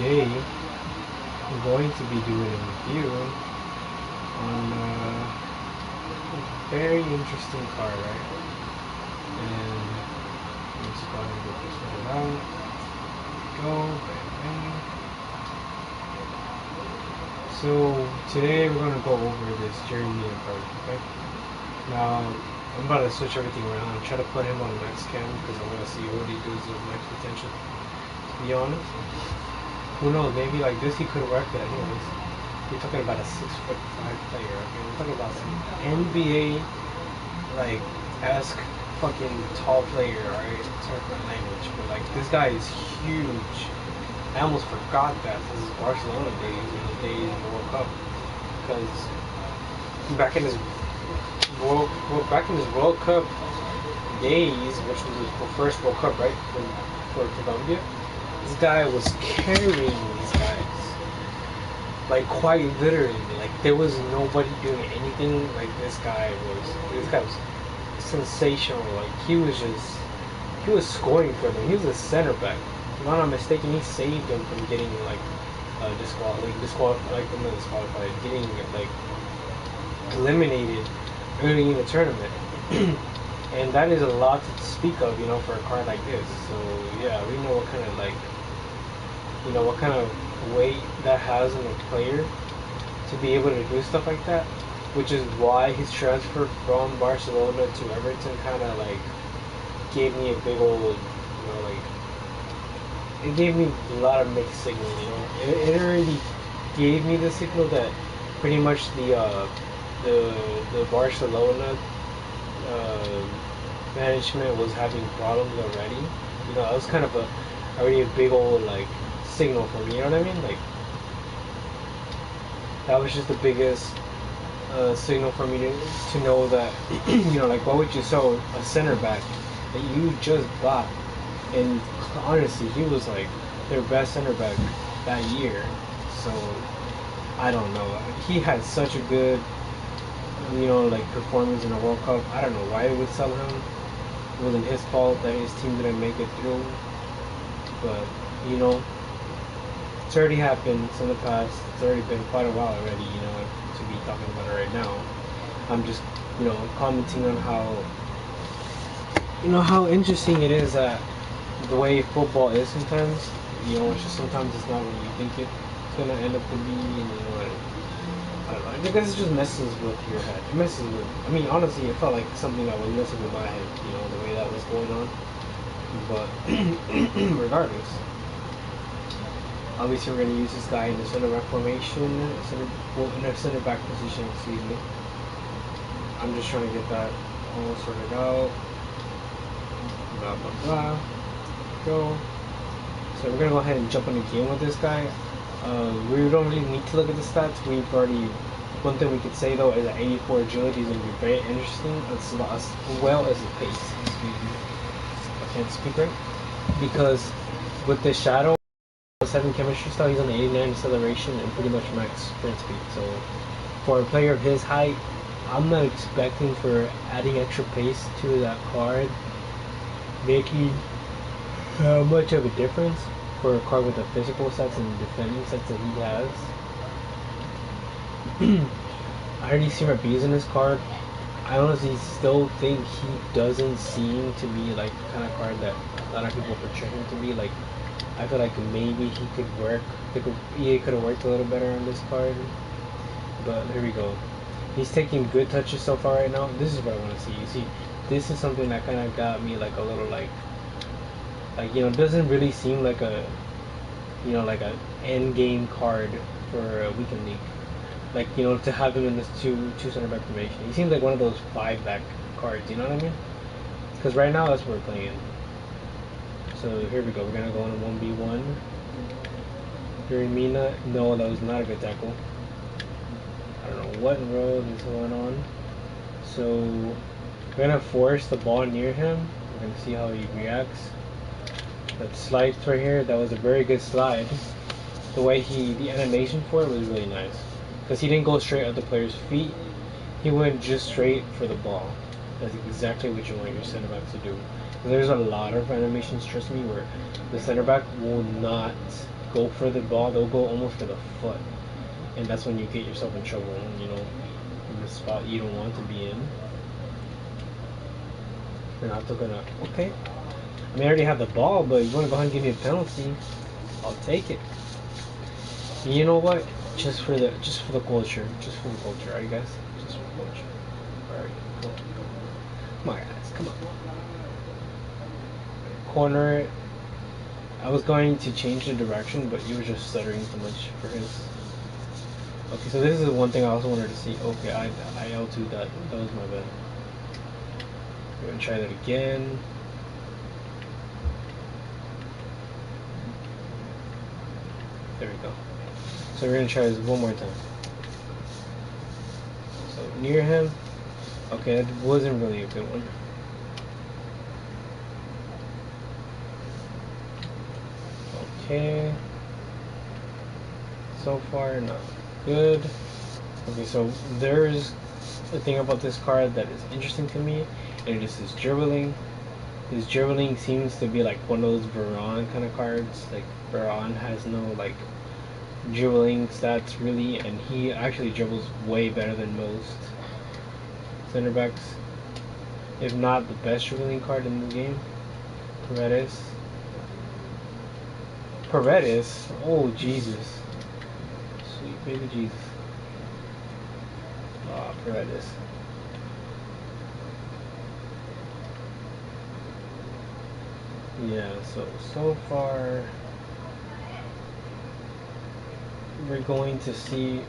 today I'm going to be doing a review on a very interesting car, right? And let's go ahead and get this one out. Go, bang, bang. So today we're going to go over this Jerry Mina card, okay? Now I'm about to switch everything around and try to put him on max cam because I want to see what he does with max potential. To be honest, who knows? Maybe like this he could work it. Anyways, we're talking about a 6'5" player. Okay, we're talking about some NBA like esque fucking tall player. Alright, sorry for my language, but like this guy is huge. I almost forgot that this is Barcelona days, in the days of the World Cup, because back in his World Cup days, which was his first World Cup, right, for Colombia, this guy was carrying these guys, like quite literally. Like there was nobody doing anything. Like this guy was sensational. Like he was scoring for them. He was a center back. If I'm not mistaken, he saved them from getting like disqualified, getting like eliminated early in the tournament. And that is a lot to speak of, for a card like this. So yeah, we know what kind of weight that has on a player to be able to do stuff like that, which is why his transfer from Barcelona to Everton kind of like gave me a big old, it gave me a lot of mixed signals. It already gave me the signal that pretty much the Barcelona management was having problems already. That was kind of already a big old like signal for me. You know what I mean? Like that was just the biggest signal for me to know that like why would you sell a center back that you just bought? And honestly, he was like their best center back that year. So I don't know. He had such a good like performance in the World Cup. I don't know why they would sell him. It wasn't his fault that his team didn't make it through. But it's already happened. It's in the past. It's already been quite a while already. To be talking about it right now. I'm just commenting on how interesting it is that the way football is sometimes. It's just sometimes it's not what you think it's gonna end up to be, and I don't know. I guess it just messes with your head. It messes with. I mean, honestly, it felt like something that was messing with my head. The way that was going on. But regardless, obviously we're gonna use this guy in the center back formation, in a center back position. Excuse me. I'm just trying to get that all sorted out. Blah blah blah. Go. So we're gonna go ahead and jump in the game with this guy. We don't really need to look at the stats. One thing we could say though is that 84 agility is going to be very interesting, as well as the pace. Excuse me, I can't speak right. Because with the Shadow 7 chemistry style, he's on the 89 acceleration and pretty much max sprint speed. So for a player of his height, I'm not expecting for adding extra pace to that card making much of a difference for a card with the physical sets and defending sets that he has. I already see my B's in this card. I honestly still think he doesn't seem to be like the kind of card that a lot of people portray him to be. Like, I feel like maybe he could work. He could have worked a little better on this card. But here we go. He's taking good touches so far right now. This is what I want to see. You see, this is something that kind of got me like a little like it doesn't really seem like a like a end game card for a weekend league. Like, to have him in this two center back formation. He seems like one of those 5 back cards, you know what I mean? Because right now that's what we're playing. So here we go. We're gonna go on a 1v1. Jerry Mina. No, that was not a good tackle. I don't know what in the world is going on. So we're gonna force the ball near him. We're gonna see how he reacts. That slide right here, that was a very good slide. The way the animation for it was really nice. Because he didn't go straight at the player's feet. He went just straight for the ball. That's exactly what you want your center back to do. And there's a lot of animations, trust me, where the center back will not go for the ball, they'll go almost for the foot, and that's when you get yourself in trouble. You know, in the spot you don't want to be in. They're not gonna. Okay, I mean, I already have the ball, but you want to go ahead and give me a penalty? I'll take it. You know what? Just for the culture, alright guys? Just for the culture. Alright, cool. Come on guys, come on. Corner. I was going to change the direction, but you were just stuttering too much for his. Okay, so this is one thing I also wanted to see. Okay, I L2 that. That was my bad. We're gonna try that again. There we go. So we're gonna try this one more time. So near him. Okay, that wasn't really a good one. Okay. So far, not good. Okay, so there's a thing about this card that is interesting to me, and it is his dribbling. His dribbling seems to be like one of those Varane kind of cards. Like Varane has no like dribbling stats really, and he actually dribbles way better than most center backs, if not the best dribbling card in the game. Paredes. Paredes. Oh Jesus. Sweet baby Jesus. Ah, Paredes. Yeah, so far we're going to see,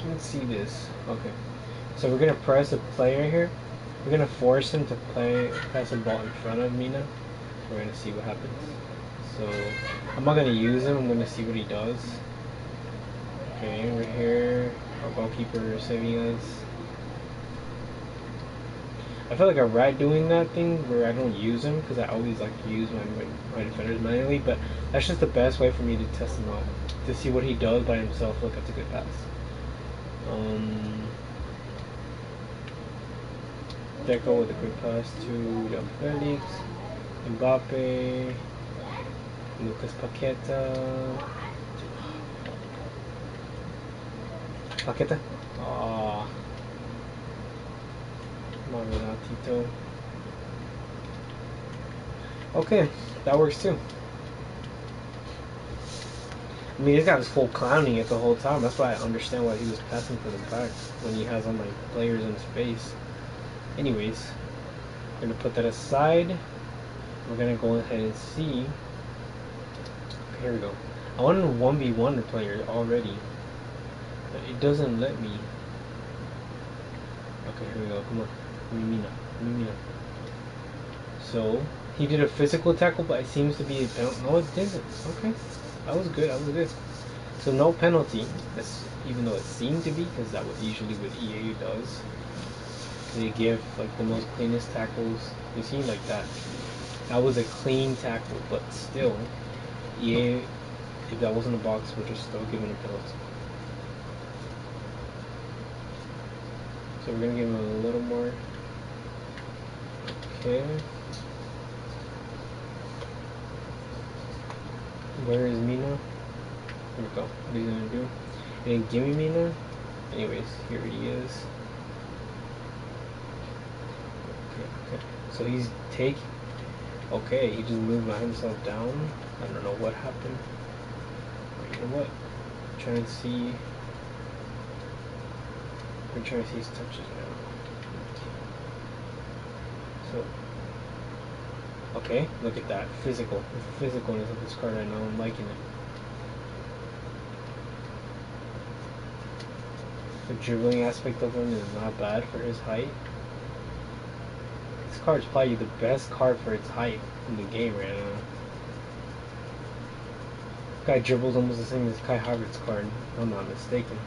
let's see this. Okay. So we're gonna press a player here. We're gonna force him to pass a ball in front of Mina. We're gonna see what happens. So I'm not gonna use him, I'm gonna see what he does. Okay, we're here. Our goalkeeper saving us. I feel like a rat doing that thing where I don't use him because I always like to use my defenders manually, but that's just the best way for me to test him out. To see what he does by himself. Look, that's a good pass. Deco with a quick pass to João Felix, Mbappe, Lucas Paqueta. Paqueta? Aww. Tito. Okay, that works too. I mean, this guy was full clowning it the whole time. That's why I understand why he was passing for the back when he has all my players in his face. Anyways, we're gonna put that aside. We're gonna go ahead and see. Okay, here we go. I wanted a 1v1 player already, but it doesn't let me. Okay, here we go. Come on. Mina. So, he did a physical tackle, but it seems to be a penalty. No, it didn't. Okay. That was good. So, no penalty. That's, even though it seemed to be, because that was usually what EA does. They give, like, the most cleanest tackles. You see, like that. That was a clean tackle, but still, EA, if that wasn't a box, would just still give him a penalty. So we're gonna give him a little more. Okay. Where is Mina? Here we go. What are you gonna do? He didn't give me Mina. Anyways, here he is. Okay. So he's taking. Okay, he just moved himself down. I don't know what happened. But you know what? I'm trying to see. We're trying to see his touches now. So, okay, look at that. The physicalness of this card right now. I'm liking it. The dribbling aspect of him is not bad for his height. This card is probably the best card for its height in the game right now. This guy dribbles almost the same as Kai Havertz's card, if I'm not mistaken.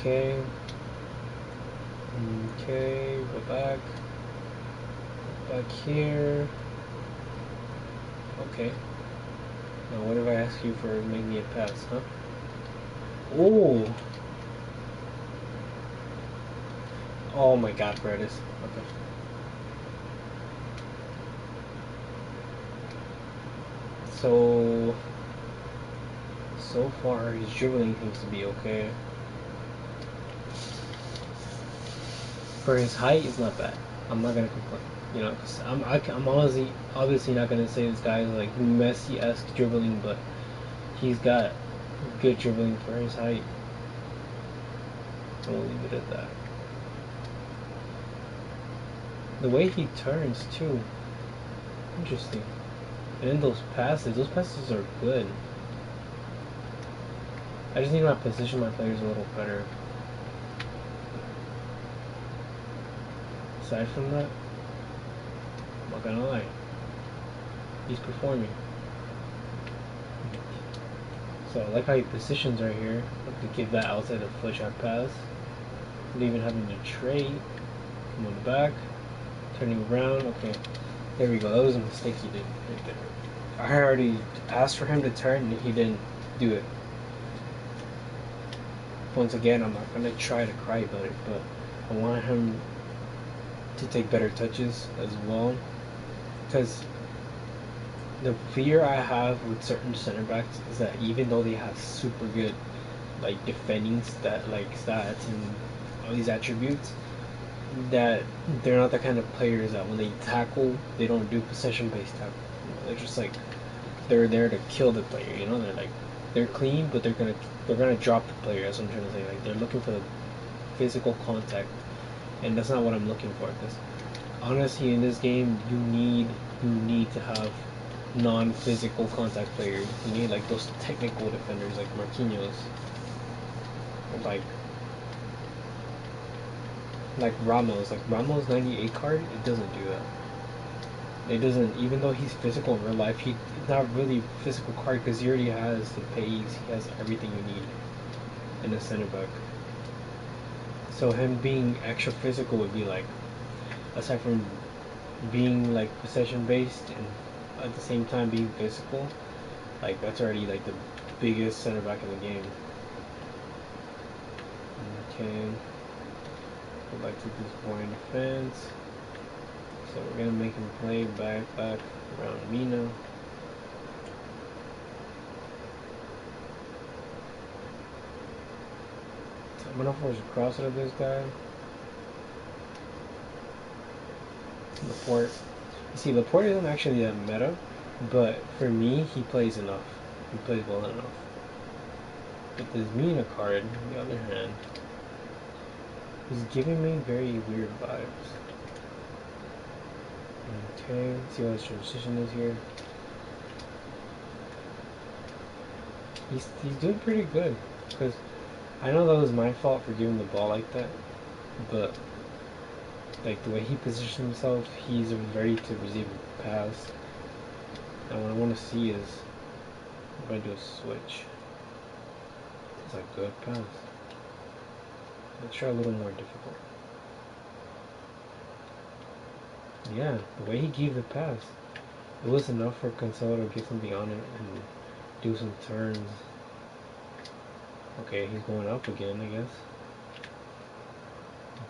Okay. Okay, go back. Back here. Okay. Now what if I ask you for make me a pass, huh? Oh! Oh my god, Paredes. Okay. So far his dribbling seems to be okay. For his height, it's not bad. I'm not gonna complain. You know, cause I'm obviously not gonna say this guy's like Messi-esque dribbling, but he's got good dribbling for his height. So we'll leave it at that. The way he turns too, interesting. And then those passes are good. I just need to position my players a little better. Aside from that, I'm not gonna lie, he's performing. So I like how he positions right here. Like to give that outside of foot shot pass. Not even having to trade. Come on the back. Turning around. Okay. There we go. That was a mistake he did right there. I already asked for him to turn and he didn't do it. Once again, I'm not gonna try to cry about it, but I want him to take better touches as well. Because the fear I have with certain center backs is that even though they have super good like defending stats and all these attributes, that they're not the kind of players that when they tackle, they don't do possession based tackle. You know, they're just like they're there to kill the player. You know, they're clean, but they're gonna drop the player. That's what I'm trying to say. Like they're looking for the physical contact, and that's not what I'm looking for. Because honestly, in this game, you need to have non-physical contact players. You need like those technical defenders like Marquinhos, or like Ramos. Like Ramos 98 card, it doesn't do that. It doesn't, even though he's physical in real life, he's not really physical card because he already has the pace, he has everything you need in a center back. So him being extra physical would be like, aside from being like possession based and at the same time being physical, like that's already like the biggest center back in the game. Okay, go back to this point defense. So we're gonna make him play back around Mina. So I'm gonna force a cross out of this guy. Laporte. You see, Laporte isn't actually that meta, but for me, he plays enough. He plays well enough. But this Mina card, on the other hand, is giving me very weird vibes. Okay, let's see what his transition is here. He's doing pretty good, because I know that was my fault for giving the ball like that, but like the way he positions himself, he's ready to receive a pass. And what I want to see is I'm going to do a switch. It's a good pass. Let's try a little more difficult. Yeah, the way he gave the pass, it was enough for Cancelo to get something on it and do some turns. Okay, he's going up again, I guess.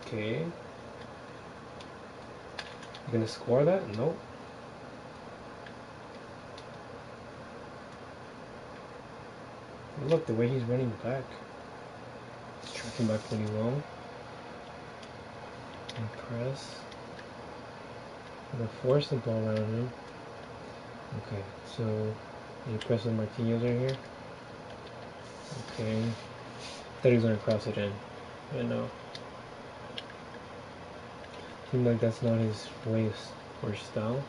Okay. You gonna score that? Nope. Look, the way he's running back. He's tracking back pretty well. And press. I'm gonna force the ball around him. Okay, so you press the Martinez right here. Okay. Thought he was gonna cross it in. But no. Seems like that's not his way or style.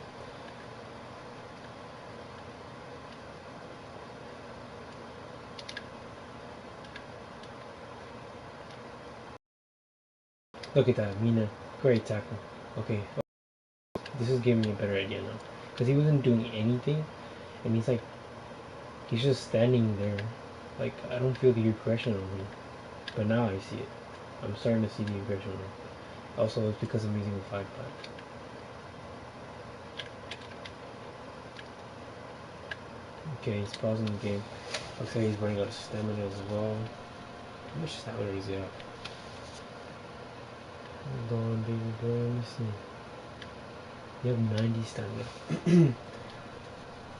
Look at that, Mina. Great tackle. Okay, this is giving me a better idea now. Because he wasn't doing anything, and he's just standing there. Like, I don't feel the aggression on him. But now I see it. I'm starting to see the aggression on him. Also, it's because I'm using a 5-5. Okay, he's pausing the game. Looks like he's running out of stamina as well. How much stamina does he have? Hold on, baby boy. Let me see. You have 90 stamina.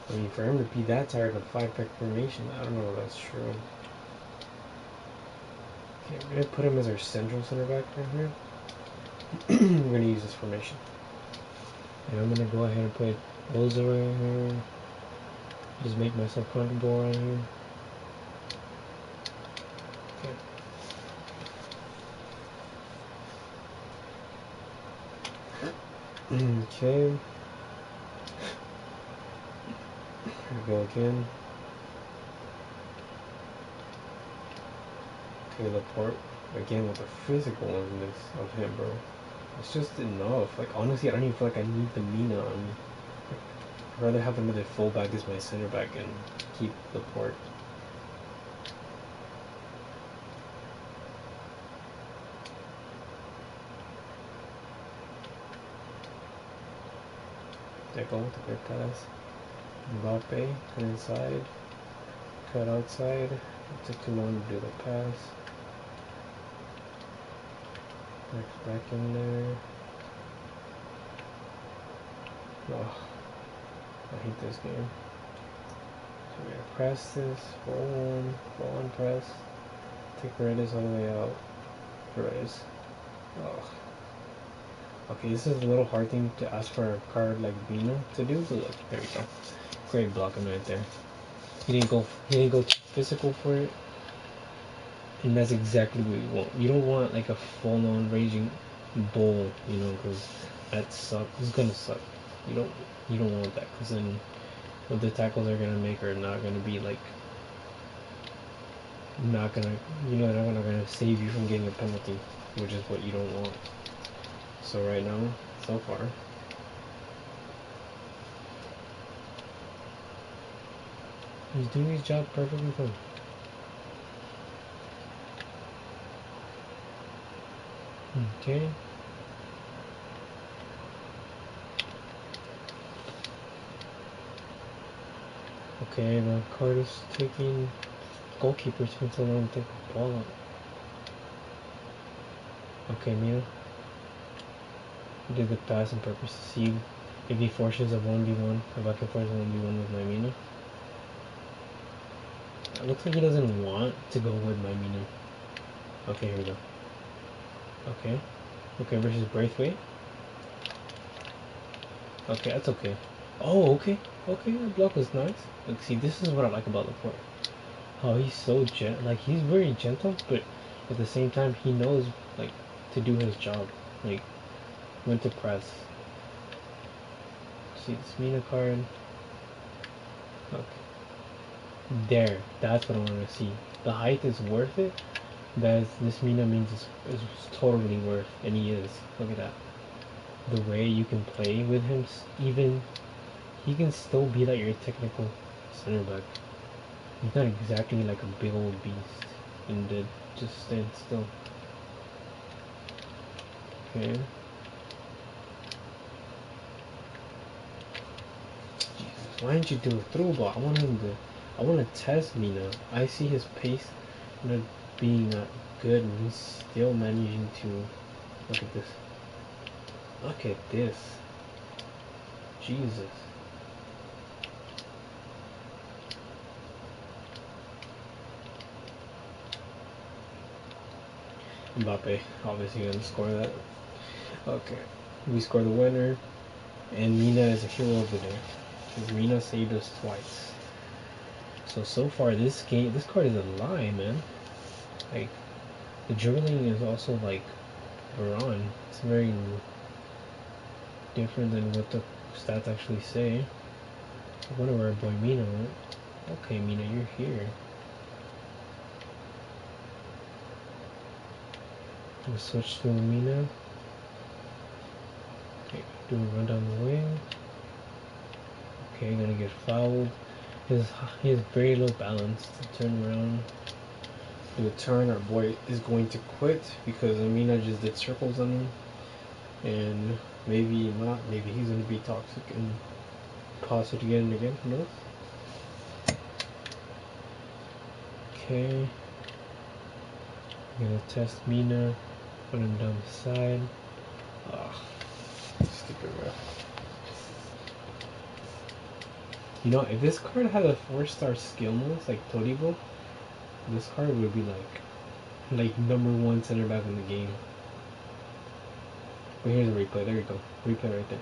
I mean, for him to be that tired of 5-pack formation, I don't know if that's true. Okay, we're gonna put him as our central center back right here. We're gonna use this formation. And I'm gonna go ahead and put Oza right here. Just make myself comfortable right here. Okay. Okay. Here we go again. Okay, Laporte again with the physicalness of him, bro. It's just enough. Like honestly, I don't even feel like I need the mina on me. I'd rather have another fullback as my center back and keep Laporte. Deco with a good pass. Mbappe, cut inside. Cut outside. It took too long to do the pass. Next back in there. Oh, I hate this game. So we're gonna press this. Full on press. Take Paredes all the way out. Paredes. Oh. Okay, this is a little hard thing to ask for a card like Vino to do, but look, there we go. Great blocking right there. He didn't go too physical for it. And that's exactly what you want. You don't want like a full-on raging bull, you know, because that sucks. It's gonna suck. You don't want that, because then what the tackles are gonna make are not gonna be like not gonna, you know, they're not gonna save you from getting a penalty, which is what you don't want. So right now, so far, he's doing his job perfectly fine. Okay. Okay, the card is taking goalkeeper taking so long to take the ball out. Okay, Mia. He did the pass on purpose to see if he forces a 1v1, if I can force a 1v1 with my Mina. It looks like he doesn't want to go with my Mina. Okay, here we go. Okay. Okay, versus Braithwaite. Okay, that's okay. Oh, okay. Okay, that block was nice. Like, see, this is what I like about Laporte. How he's so like, he's very gentle, but at the same time, he knows, like, to do his job. Like, when to press. See, this Mina card. Okay. There, that's what I want to see. The height is worth it. This Mina means is totally worth, and he is. Look at that. The way you can play with him, even he can still be like your technical center back. He's not exactly like a big old beast, and did just stand still. Okay. Jesus, why didn't you do a through ball? I want to test Mina. I see his pace not being that good, and he's still managing to. Look at this. Look at this. Jesus. Mbappe obviously gonna score that. Okay. We score the winner. And Mina is a hero of the day. Because Mina saved us twice. So far this card is a lie, man. Like, the dribbling is also like Varane. It's very different than what the stats actually say. I wonder where our boy Mina went. Okay, Mina, you're here. We'll switch to Mina. Okay, do a run down the wing. Okay, gonna get fouled. He has very low balance to turn around. Do a turn, our boy is going to quit because Amina just did circles on him. And maybe not, maybe he's gonna be toxic and pass it again and again, who knows? Okay. I'm gonna test Mina. Put him down the side. Ugh, stupid ref. You know, if this card had a 4-star skill moves like Toribo, this card would be like #1 center back in the game. But here's a replay. There you go. Replay right there.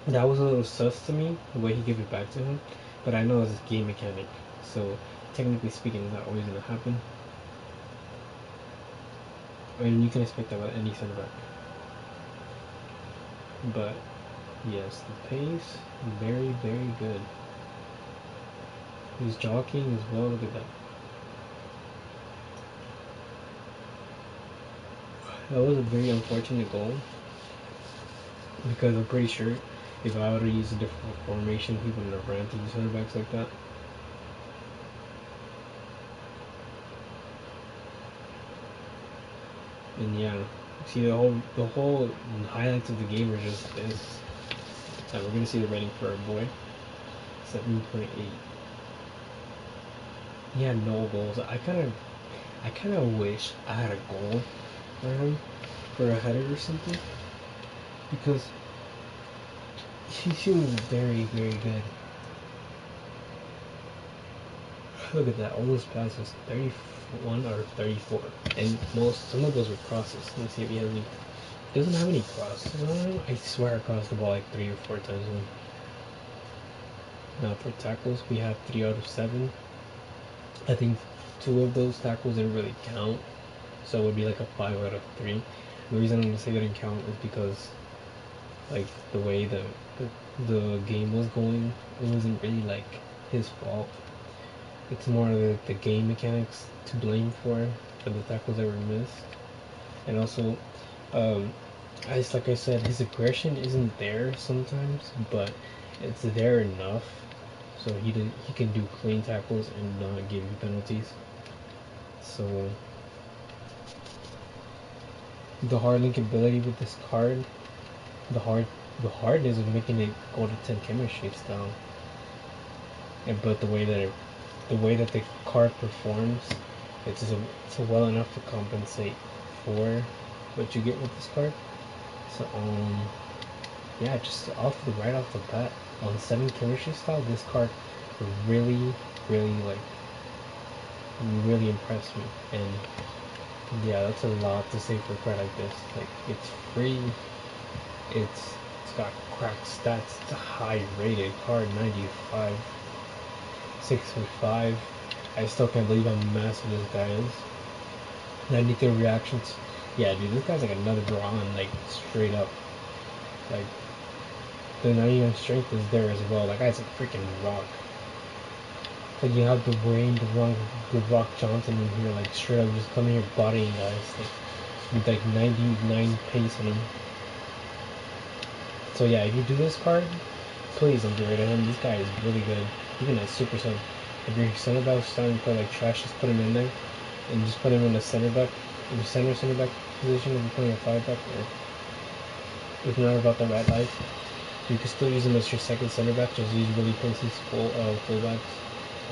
That was a little sus to me, the way he gave it back to him. But I know it's a game mechanic, so technically speaking, it's not always gonna happen. I mean, you can expect that with any center back. But yes, the pace, very, very good. He's jockeying as well. Look at that. That was a very unfortunate goal because I'm pretty sure if I would have used a different formation, he wouldn't have ran to the center backs like that. And yeah, see the whole highlights of the game are just this. Now we're gonna see the rating for our boy, 7.8. He had no goals. I kind of wish I had a goal for him for a header or something because he seems very, very good. Look at that, all those passes, 31 or 34, and some of those were crosses. Let's see if he has any. Doesn't have any crosses on him. I swear I crossed the ball like 3 or 4 times. Now for tackles, we have 3 out of 7. I think 2 of those tackles didn't really count, so it would be like a 5 out of 3. The reason I'm gonna say they didn't count is because like the way the game was going, it wasn't really like his fault. It's more the game mechanics to blame for the tackles that were missed, and also, um, like I said, his aggression isn't there sometimes, but it's there enough so he can do clean tackles and not give you penalties. So the hard link ability with this card, the hard the hardness of making it go to 10 chemistry style, but the way that the card performs, it's well enough to compensate for what you get with this card. So yeah, just right off the bat on 7 chemistry style, this card really, really really impressed me. And yeah, that's a lot to say for a card like this. Like it's free, it's got cracked stats, it's a high rated card, 95, 6.5. I still can't believe how massive this guy is. 93 reactions. Yeah, dude, this guy's like another Braun, like straight up. Like the 99 strength is there as well. That guy's a freaking rock. Like you have the Wayne, the Rock Johnson in here, like straight up just coming here bodying guys, like with like 99 pace on him. So yeah, if you do this card, please don't get rid of him. This guy is really good. Even at Super Sub. If your center back is starting to play like trash, just put him in there and just put him in the center back, in the center back position if you're playing a 5 back, or if you're not about the red life, you can still use him as your second center back. Just use really places full backs.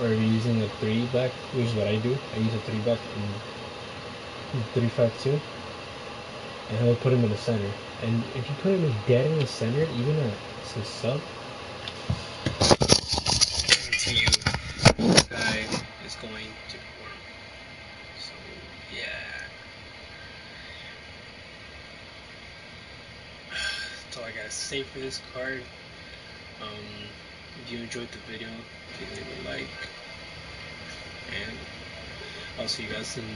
Or if you're using a 3 back, which is what I do. I use a 3 back in 3-5-2, and I will put him in the center. And if you put him dead in the center, even at his sub, I guarantee you this guy is going to perform. So yeah, that's all I gotta say for this card. If you enjoyed the video, please leave a like, and I'll see you guys in the